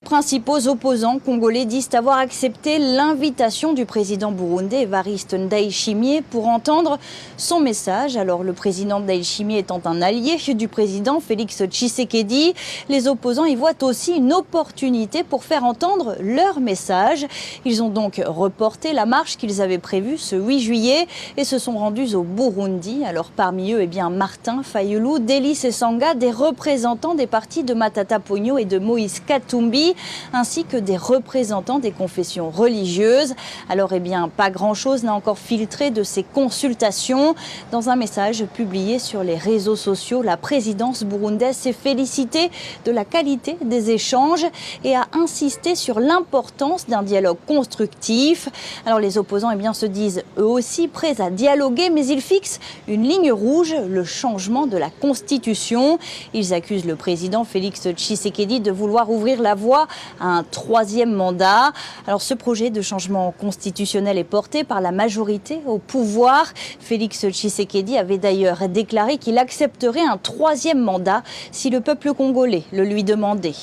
Principaux opposants congolais disent avoir accepté l'invitation du président burundais Evariste Ndayishimiye pour entendre son message. Alors le président Ndayishimiye étant un allié du président Félix Tshisekedi, les opposants y voient aussi une opportunité pour faire entendre leur message. Ils ont donc reporté la marche qu'ils avaient prévue ce 8 juillet et se sont rendus au Burundi. Alors parmi eux, Martin Fayulu, Delis Esanga, des représentants des partis de Matata Ponyo et de Moïse Katumbi, ainsi que des représentants des confessions religieuses. Alors pas grand-chose n'a encore filtré de ces consultations. Dans un message publié sur les réseaux sociaux, la présidence burundaise s'est félicitée de la qualité des échanges et a insisté sur l'importance d'un dialogue constructif. Alors les opposants se disent eux aussi prêts à dialoguer, mais ils fixent une ligne rouge, le changement de la Constitution. Ils accusent le président Félix Tshisekedi de vouloir ouvrir la voie à un troisième mandat. Alors ce projet de changement constitutionnel est porté par la majorité au pouvoir. Félix Tshisekedi avait d'ailleurs déclaré qu'il accepterait un troisième mandat si le peuple congolais le lui demandait.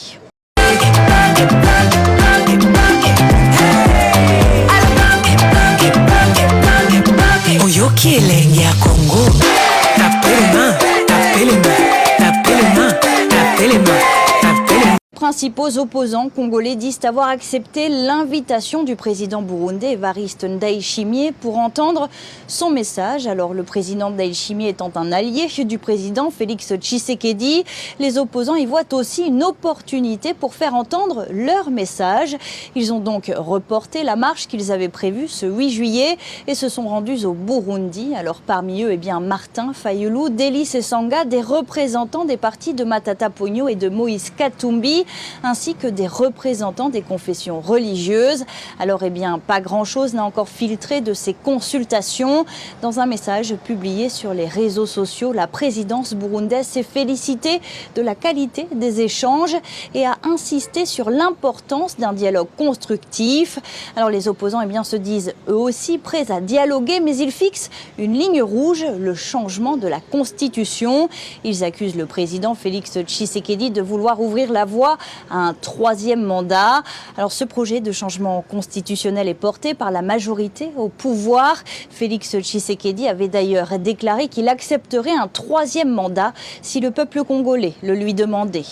Principaux opposants congolais disent avoir accepté l'invitation du président burundais Evariste Ndayishimiye pour entendre son message. Alors le président Ndayishimiye étant un allié du président Félix Tshisekedi, les opposants y voient aussi une opportunité pour faire entendre leur message. Ils ont donc reporté la marche qu'ils avaient prévue ce 8 juillet et se sont rendus au Burundi. Alors parmi eux, Martin Fayulu, Delis Esanga, des représentants des partis de Matata Ponyo et de Moïse Katumbi, ainsi que des représentants des confessions religieuses. Alors pas grand-chose n'a encore filtré de ces consultations. Dans un message publié sur les réseaux sociaux, la présidence burundaise s'est félicitée de la qualité des échanges et a insisté sur l'importance d'un dialogue constructif. Alors les opposants se disent eux aussi prêts à dialoguer, mais ils fixent une ligne rouge, le changement de la Constitution. Ils accusent le président Félix Tshisekedi de vouloir ouvrir la voie à un troisième mandat. Alors ce projet de changement constitutionnel est porté par la majorité au pouvoir. Félix Tshisekedi avait d'ailleurs déclaré qu'il accepterait un troisième mandat si le peuple congolais le lui demandait.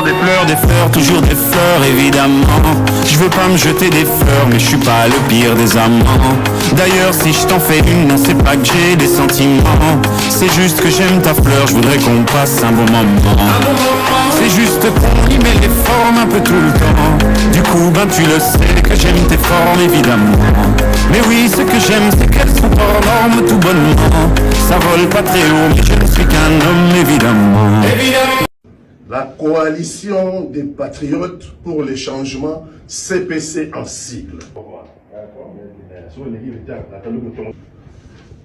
Des pleurs, des fleurs, toujours des fleurs évidemment. Je veux pas me jeter des fleurs, mais je suis pas le pire des amants. D'ailleurs si je t'en fais une, non c'est pas que j'ai des sentiments. C'est juste que j'aime ta fleur, je voudrais qu'on passe un bon moment. C'est juste qu'on y met les formes un peu tout le temps. Du coup tu le sais que j'aime tes formes évidemment. Mais oui ce que j'aime c'est qu'elles sont hors normes tout bonnement. Ça vole pas très haut mais je ne suis qu'un homme évidemment. La coalition des patriotes pour les changements, CPC en sigle.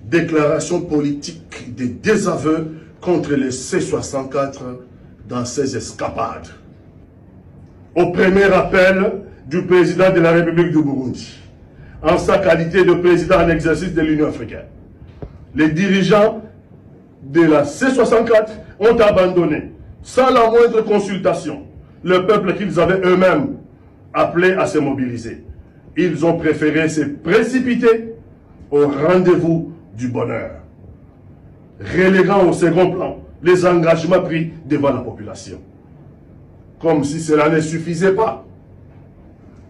Déclaration politique de désaveu contre les C64 dans ses escapades. Au premier appel du président de la République du Burundi, en sa qualité de président en exercice de l'Union africaine, les dirigeants de la C64 ont abandonné, sans la moindre consultation, le peuple qu'ils avaient eux-mêmes appelé à se mobiliser. Ils ont préféré se précipiter au rendez-vous du bonheur, reléguant au second plan les engagements pris devant la population. Comme si cela ne suffisait pas.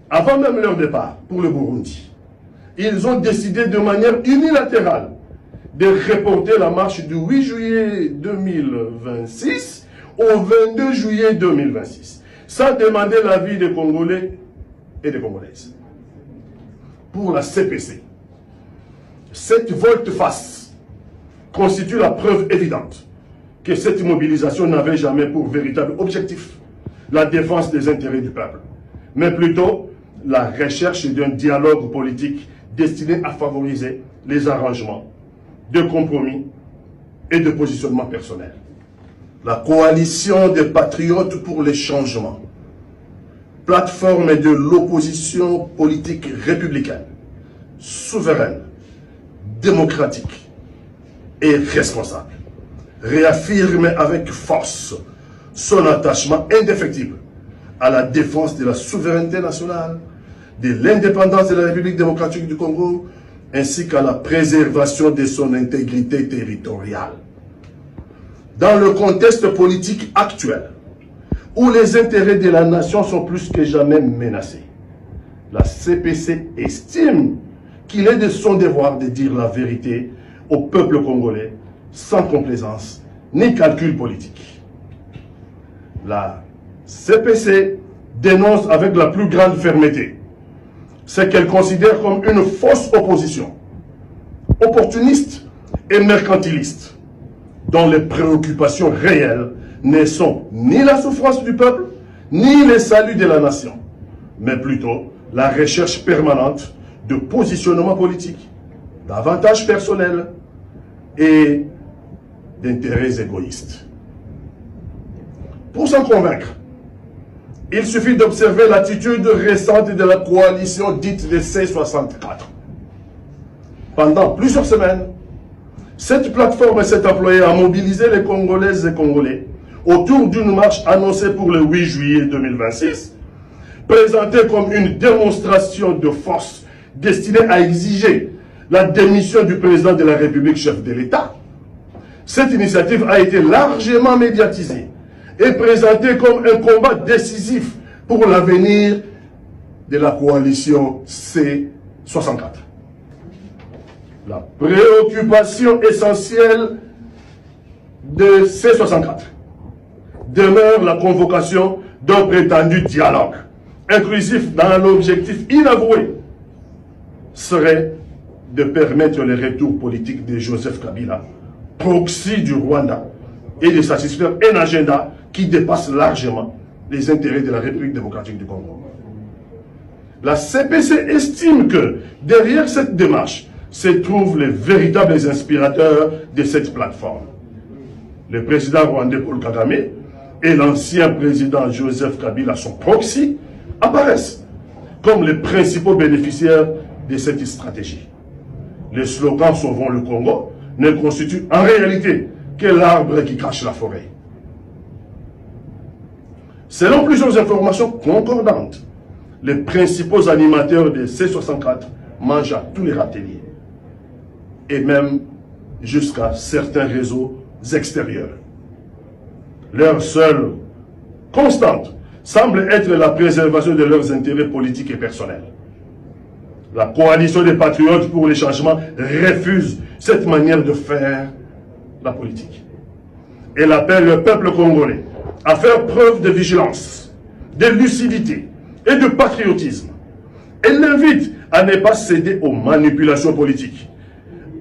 Avant même leur départ pour le Burundi, ils ont décidé de manière unilatérale de reporter la marche du 8 juillet 2026 au 22 juillet 2026, sans demander l'avis des Congolais et des Congolaises. Pour la CPC, cette volte-face constitue la preuve évidente que cette mobilisation n'avait jamais pour véritable objectif la défense des intérêts du peuple, mais plutôt la recherche d'un dialogue politique destiné à favoriser les arrangements de compromis et de positionnement personnel. La coalition des patriotes pour les changements, plateforme de l'opposition politique républicaine, souveraine, démocratique et responsable, réaffirme avec force son attachement indéfectible à la défense de la souveraineté nationale, de l'indépendance de la République démocratique du Congo, ainsi qu'à la préservation de son intégrité territoriale. Dans le contexte politique actuel, où les intérêts de la nation sont plus que jamais menacés, la CPC estime qu'il est de son devoir de dire la vérité au peuple congolais, sans complaisance ni calcul politique. La CPC dénonce avec la plus grande fermeté ce qu'elle considère comme une fausse opposition, opportuniste et mercantiliste, dont les préoccupations réelles ne sont ni la souffrance du peuple, ni le salut de la nation, mais plutôt la recherche permanente de positionnement politique, d'avantages personnels et d'intérêts égoïstes. Pour s'en convaincre, il suffit d'observer l'attitude récente de la coalition dite de C64. Pendant plusieurs semaines, cette plateforme s'est employée à mobiliser les Congolaises et Congolais autour d'une marche annoncée pour le 8 juillet 2026, présentée comme une démonstration de force destinée à exiger la démission du président de la République, chef de l'État. Cette initiative a été largement médiatisée et présentée comme un combat décisif pour l'avenir de la coalition C64. La préoccupation essentielle de C64 demeure la convocation d'un prétendu dialogue inclusif dans l'objectif inavoué serait de permettre le retour politique de Joseph Kabila, proxy du Rwanda, et de satisfaire un agenda qui dépasse largement les intérêts de la République démocratique du Congo. La CPC estime que derrière cette démarche se trouvent les véritables inspirateurs de cette plateforme. Le président rwandais Paul Kagame et l'ancien président Joseph Kabila, son proxy, apparaissent comme les principaux bénéficiaires de cette stratégie. Le slogan « Sauvons le Congo » ne constitue en réalité que l'arbre qui cache la forêt. Selon plusieurs informations concordantes, les principaux animateurs de C64 mangent à tous les râteliers, et même jusqu'à certains réseaux extérieurs. Leur seule constante semble être la préservation de leurs intérêts politiques et personnels. La coalition des patriotes pour les changements refuse cette manière de faire la politique. Elle appelle le peuple congolais à faire preuve de vigilance, de lucidité et de patriotisme. Elle l'invite à ne pas céder aux manipulations politiques,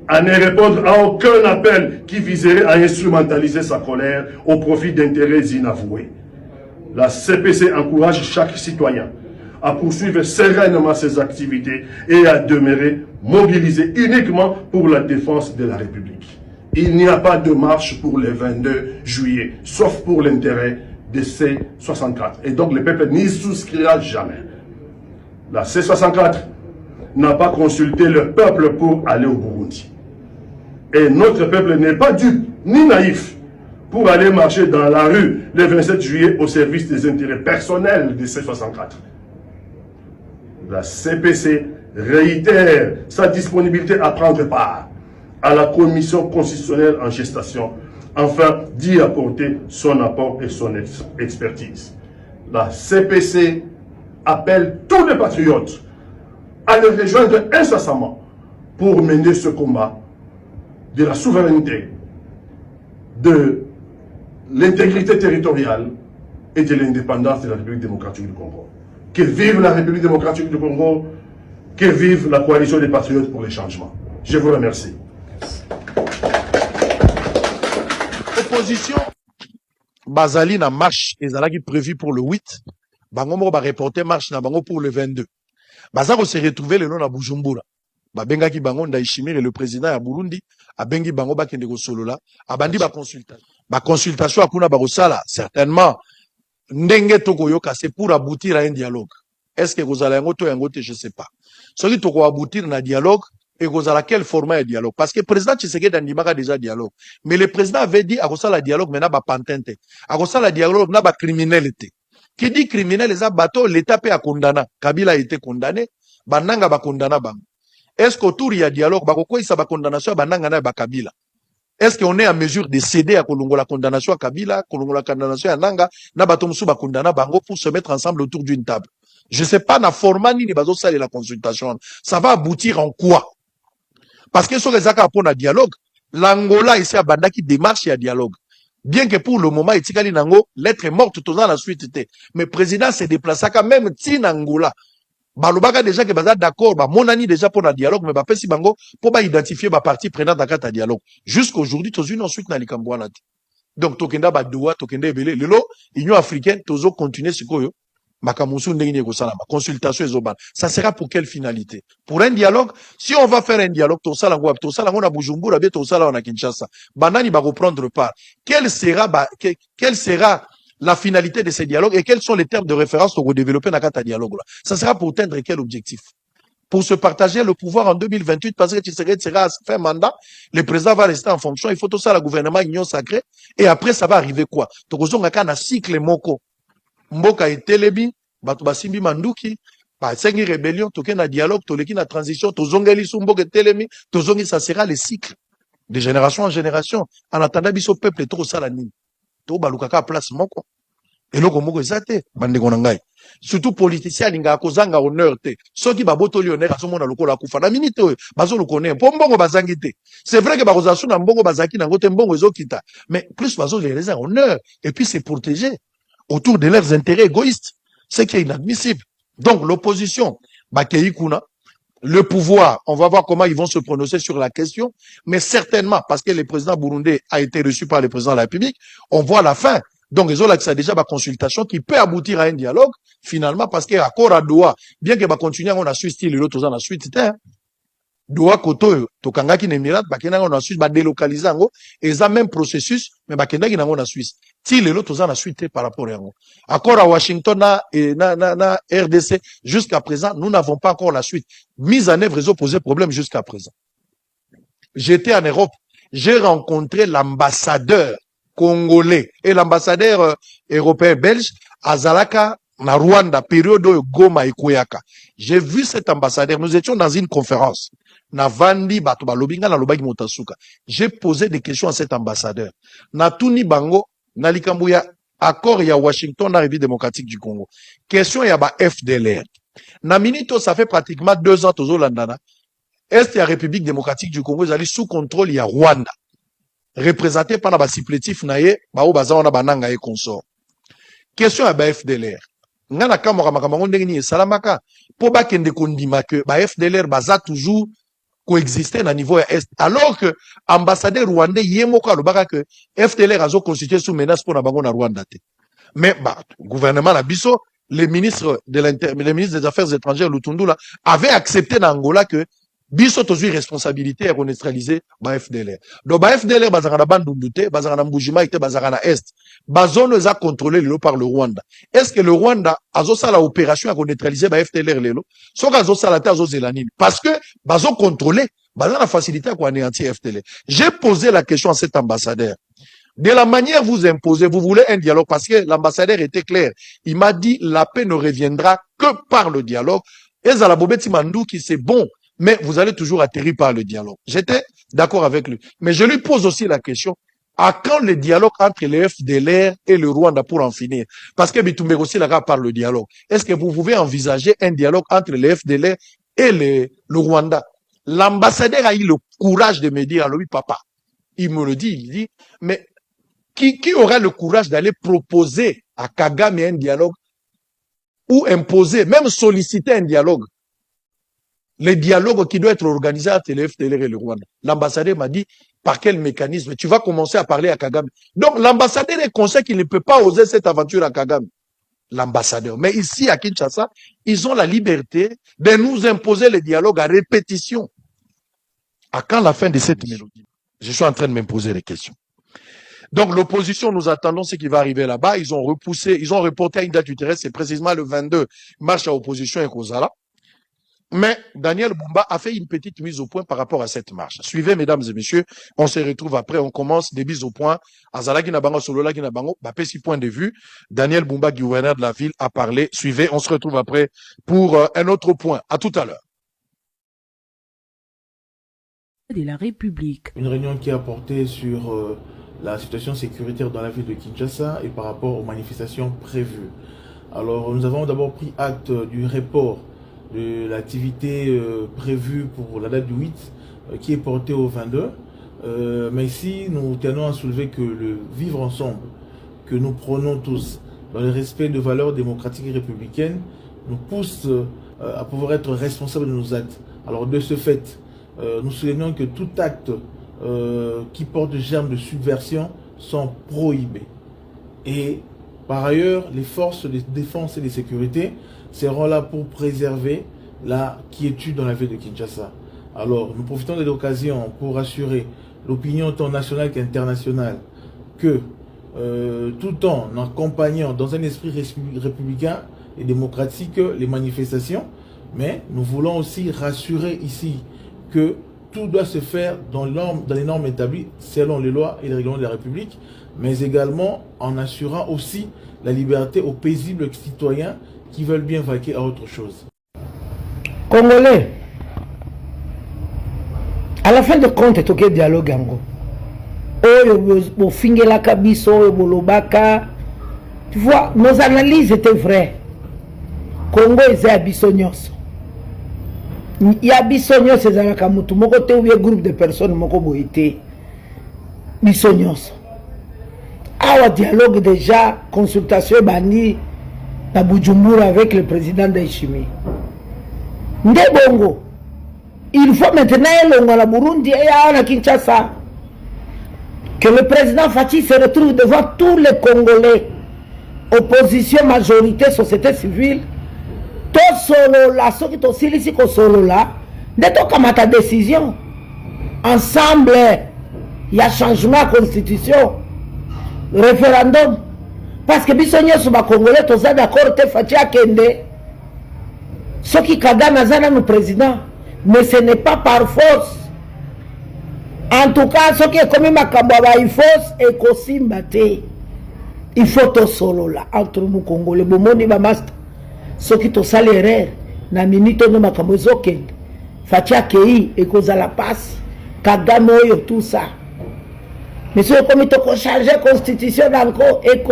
à ne répondre à aucun appel qui viserait à instrumentaliser sa colère au profit d'intérêts inavoués. La CPC encourage chaque citoyen à poursuivre sereinement ses activités et à demeurer mobilisé uniquement pour la défense de la République. Il n'y a pas de marche pour le 22 juillet, sauf pour l'intérêt de C64. Et donc le peuple n'y souscrira jamais. La C64 n'a pas consulté le peuple pour aller au Burundi. Et notre peuple n'est pas dupe ni naïf pour aller marcher dans la rue le 27 juillet au service des intérêts personnels de C64. La CPC réitère sa disponibilité à prendre part à la commission constitutionnelle en gestation, afin d'y apporter son apport et son expertise. La CPC appelle tous les patriotes à le rejoindre incessamment pour mener ce combat de la souveraineté, de l'intégrité territoriale et de l'indépendance de la République démocratique du Congo. Que vive la République démocratique du Congo, que vive la coalition des patriotes pour les changements. Je vous remercie. Opposition, Bazali na marche ezalaki prévu pour le 8, bango moko ba reporter marche na bango pour le 22. Bazako se retrouver le nom na Bujumbura. Babengaki bango Ndayishimiye le président ya Burundi, abengi bango bakende ko solola, abandi ba consultant. consultation akuna bakosala certainement ndenge tokoyoka c'est pour aboutir à un dialogue. Est-ce que kozala yango to yango te, je sais pas. Soki toko aboutir na dialogue et kozala quel format de dialogue, parce que le président Tshisekedi andimaka déjà dialogue, mais le président avait dit akosala dialogue mais na ba pantente, akosala dialogue na ba criminalité. Qui dit criminel les bateau l'état peut a condamné, Kabila a été condamné, bananga ba condamna bang. Est-ce qu'autour il y a dialogue bakoko isa ba condamnation bananga na ba Kabila? Est-ce qu'on est en mesure de céder à la condamnation à Kabila, la condamnation à Nanga, na batomsu ba condamna bango pour se mettre ensemble autour d'une table? Je sais pas na format ni bazo sale la consultation. Ça va aboutir en quoi? Parce que sur les accords pour un dialogue, l'Angola ici à Banda qui démarche à dialogue. Bien que pour le moment, Itikali Nango, l'être morte tout dans la suite. Mais le président s'est déplacé quand même tin Angola. Balobaka déjà que baza d'accord, mon ami déjà pour un dialogue, mais si bango pour identifier ma partie prenante dans un dialogue. Jusqu'aujourd'hui, tous une ensuite na likambwana. Donc tokenda ba doa, tokenda ebele. Lelo, Union africaine, tozo continuer ce koyo. Makamusu ndenge ko salama. Consultation ezoban. Ça sera pour quelle finalité? Pour un dialogue, si on va faire un dialogue, to salango na Bujumbura, be to sala na Kinshasa. Banani va reprendre part. Quelle sera la finalité de ces dialogues et quels sont les termes de référence pour développer un dialogue là? Ça sera pour atteindre quel objectif? Pour se partager le pouvoir en 2028 parce que Tshisekedi sera à fin mandat, le président va rester en fonction, il faut tout ça, le gouvernement union sacrée, et après ça va arriver quoi? Tokozonga kana cycle moko. Mboka etelebi, bato basimbi manduki, ba sengi rébellion, toke na dialogue, toleki na transition, tozongeli sumboka etelemi, tozongi, ça sera le cycle de génération en génération. En attendant biso peuple toko sala nini. To balukaka place moko. Eloko moko ezate, bandeko na ngai. Surtout politicien alinga kozanga honneur te. Soki babotoli honneur asomona lokola kufa na minute oyo bazo le connaître. Po mbongo bazangi te. C'est vrai que bakozasu na mbongo bazaki na ngote mbongo ezokita. Mais plus bazo les raisons honneur et puis c'est protéger autour de leurs intérêts égoïstes, ce qui est inadmissible. Donc l'opposition, Bakei Kuna, le pouvoir, on va voir comment ils vont se prononcer sur la question, mais certainement, parce que le président burundais a été reçu par le président de la République, on voit la fin. Donc, ils ont là que ça déjà ma consultation qui peut aboutir à un dialogue, finalement, parce qu'il y a accord à Doha, bien que va continuer, on a su style, l'autre, on a suite, Doha koto tokangaki na Emirat bakenda na Suisse ba délocaliser ngo et ça même processus mais bakenda ki na Suisse ti lelo toza na suite par rapport à ngo accord à Washington et na RDC jusqu'à présent nous n'avons pas encore la suite mise en œuvre ils ont posé problème jusqu'à présent. J'étais en Europe, j'ai rencontré l'ambassadeur congolais et l'ambassadeur européen belge à Zalaka na Rwanda période Goma et Koyaka. J'ai vu cet ambassadeur, nous étions dans une conférence. Navandi bato balobinga na lobaki motasuka. J'ai posé des questions à cet ambassadeur. Na tuni bango na likambo ya accord ya Washington na République démocratique du Congo. Question ya ba FDLR. Na minito ça fait pratiquement 2 ans tozo landana. Est la République démocratique du Congo est sous contrôle ya Rwanda. Représenté par la supplétif naye ba o baza na bananga et consort. Question ya ba FDLR. Ngana kamora makambo ndenge ni salamaka po ba kende kondima que ba FDLR baza toujours coexister na niveau est alors que ambassadeur rwandais yemoko alobaka que FDLR azo constitué sous menace pour na bango na Rwanda te. Mais gouvernement la biso le ministre des Affaires étrangères Lutundula avait accepté na Angola que biso tozui responsabilité à neutraliser ba FDLR. Donc ba FDLR bazaka na bandundu te, bazaka na mbujima te, bazaka na est. Bazone za contrôlé lelo par le Rwanda. Est-ce que le Rwanda azo sala opération à neutraliser ba FDLR lelo? Soka azo sala te azo zelanini parce que bazo contrôlé, bazana la facilité à anéantir FDLR. J'ai posé la question à cet ambassadeur. De la manière vous imposez, vous voulez un dialogue parce que l'ambassadeur était clair. Il m'a dit la paix ne reviendra que par le dialogue. Et Zala Bobeti Mandou qui c'est bon. Mais vous allez toujours atterrir par le dialogue. J'étais d'accord avec lui. Mais je lui pose aussi la question, à quand le dialogue entre les FDLR et le Rwanda pour en finir? Parce que Bitumbe aussi là par le dialogue. Est-ce que vous pouvez envisager un dialogue entre les FDLR et le Rwanda? L'ambassadeur a eu le courage de me dire, alors oui papa, il me le dit, il dit, mais qui aura le courage d'aller proposer à Kagame un dialogue ou imposer, même solliciter un dialogue? Le dialogue qui doit être organisé entre les FDLR et le Rwanda. L'ambassadeur m'a dit, par quel mécanisme? Tu vas commencer à parler à Kagame. Donc, l'ambassadeur est conscient qu'il ne peut pas oser cette aventure à Kagame. L'ambassadeur. Mais ici, à Kinshasa, ils ont la liberté de nous imposer le dialogue à répétition. À quand la fin de cette mélodie? Je suis en train de me poser des questions. Donc l'opposition, nous attendons ce qui va arriver là-bas. Ils ont reporté à une date ultérieure, c'est précisément le 22, marche à opposition et Kozala. Mais Daniel Bumba a fait une petite mise au point par rapport à cette marche. Suivez, mesdames et messieurs, on se retrouve après, on commence des mises au point. Azala Ginabango, Solola Ginabango, Bapé, 6 points de vue. Daniel Bumba, gouverneur de la ville, a parlé. Suivez, on se retrouve après pour un autre point. À tout à l'heure. De la République. Une réunion qui a porté sur la situation sécuritaire dans la ville de Kinshasa et par rapport aux manifestations prévues. Alors, nous avons d'abord pris acte du report de l'activité prévue pour la date du 8 qui est portée au 22. Mais ici, nous tenons à soulever que le vivre ensemble que nous prenons tous dans le respect de valeurs démocratiques et républicaines nous pousse à pouvoir être responsables de nos actes. Alors de ce fait, nous soulignons que tout acte qui porte germe de subversion sont prohibés. Et par ailleurs, les forces de défense et de sécurité seront là pour préserver la quiétude dans la ville de Kinshasa. Alors, nous profitons de l'occasion pour assurer l'opinion tant nationale qu'internationale que tout en accompagnant dans un esprit républicain et démocratique les manifestations, mais nous voulons aussi rassurer ici que tout doit se faire dans les normes établies selon les lois et les règlements de la République, mais également en assurant aussi la liberté aux paisibles citoyens qui veulent bien vaquer à autre chose. Congolais, à la fin de compte, tu as dialogue. Tu vois, nos analyses étaient vraies. Congo est abissonios. Il y a abissonios, c'est un groupe de personnes qui été abissonios. Our dialogue déjà, consultation bani na Bujumbura avec le président Ndayishimiye. Ndebongo, il faut maintenant aller à Burundi et à Kinshasa. Que le président Fachi se retrouve devant tous les Congolais, opposition, majorité, société civile, tout solo là, ceux qui sont ici, solo là, de tout comme ta décision. Ensemble, il y a changement de constitution. Référendum parce que bisonyo sur les Congolais tous d'accord te Fachi akende ce qui Kagame azana nous président mais ce n'est pas par force en tout cas ce qui est comme makambo ba force et kosimbate il faut to solo là entre nous Congolais bomoni ba master ce qui to salaire na minute no makambo zokende Fachi akei et cause la passe Kagame oyo tout ça. Monsieur le comité pour changer la constitution encore et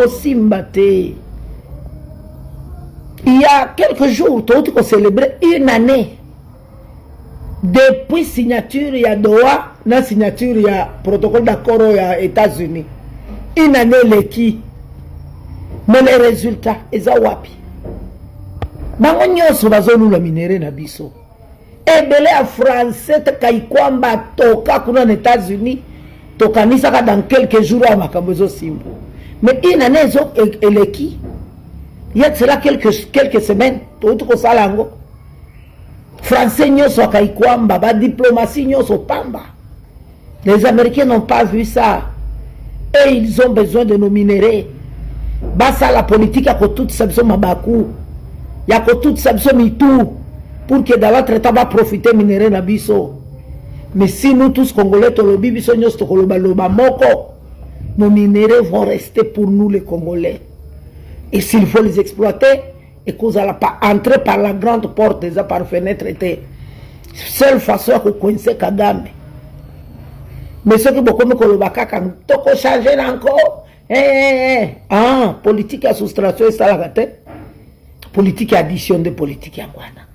il y a quelques jours, tu as célébré une année depuis signature il y a Doha, la signature il y a protocole d'accord aux États-Unis. Une année l'équipe. Mais les résultats, ils sont wapi. Bango nyonso bazolu la minéré na biso. Ebele a français te kaikwamba toka kuna aux États-Unis. Tokanisaka dans quelques jours à Makambozo Simbo. Mais une année, elle est qui? Il y a cela quelques semaines, tout au Salango. Français n'y sont Kaikwamba, ba diplomatie n'y sont Pamba. Les Américains n'ont pas vu ça. Et ils ont besoin de nos minéraux. Basa la politique a que toute sabso mabaku. Il y a que toute sabso mitou. Pour que dans l'autre état va profiter minéraux na biso. Mais si nous tous Congolais, nos minéraux vont rester pour nous les Congolais. Et s'il faut les exploiter, et qu'on n'allait pas entrer par la grande porte déjà par fenêtre, était seule façon à coincer Kagame. Mais ce que beaucoup de Congolais ont changé encore. Ah, politique à soustraction et ça la tête. Politique à addition de politique à Guana.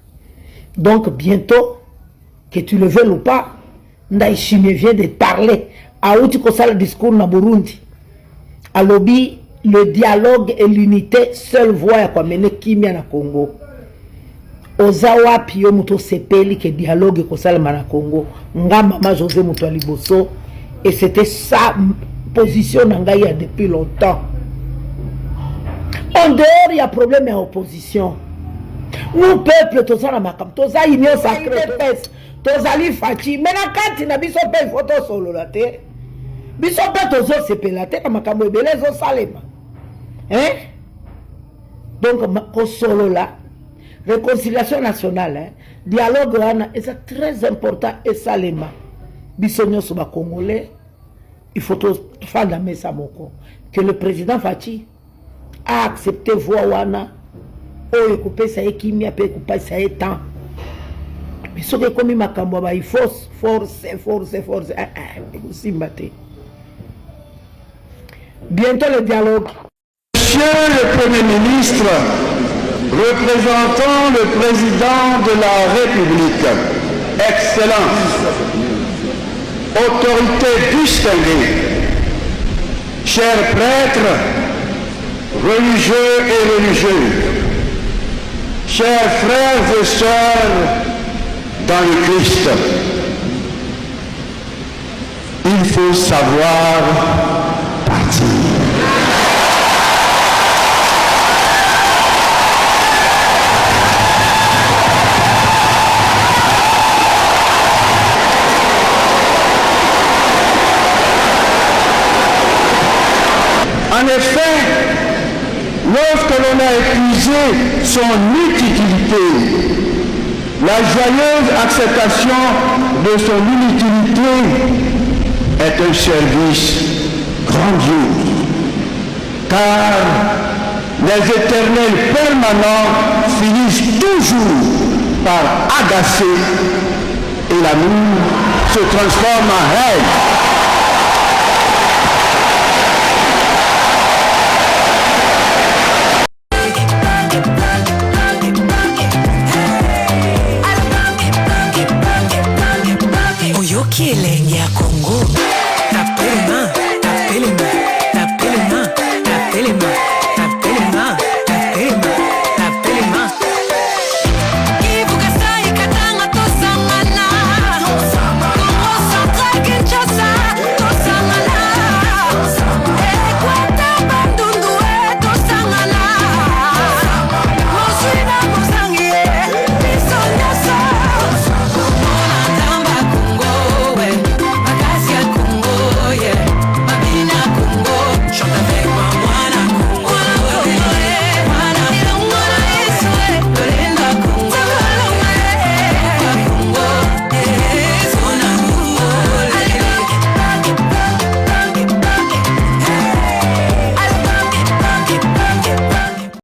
Donc bientôt, que tu le veuilles ou pas, Ndayishimiye vient de parler à où tu connais le discours na Burundi. À lobby, le dialogue et l'unité, seule voie à mener Kimia na Congo. Ozawa Pio Muto Sepeli que dialogue et connais na Congo. Nga Mama José Muto Liboso. Et c'était sa position Nangaya depuis longtemps. En dehors, il y a problème à opposition. Nous, peuple, tous en makam, tous en union sacrée, tous en Fachi. Maintenant, quand il y a des photos solo là, biso mpe tozosepela te na makambo ebele ezosalema. Donc kosolola réconciliation nationale, dialogue wana eza très important esalema. Biso nyonso ba Congolais, il faut faire la mesa moko que le président Fachi a accepté voix wana oyo kopesa ekimia pe kopesa etan. Mais ce que comme makambo ba il force simbate. Bientôt le dialogue. Monsieur le Premier ministre, représentant le président de la République, Excellence, autorité distinguée, chers prêtres, religieux et religieuses, chers frères et sœurs dans le Christ, il faut savoir partir. En effet, lorsque l'on a épuisé son utilité, la joyeuse acceptation de son inutilité est un service grandiose, car les éternels permanents finissent toujours par agacer et l'amour se transforme en haine.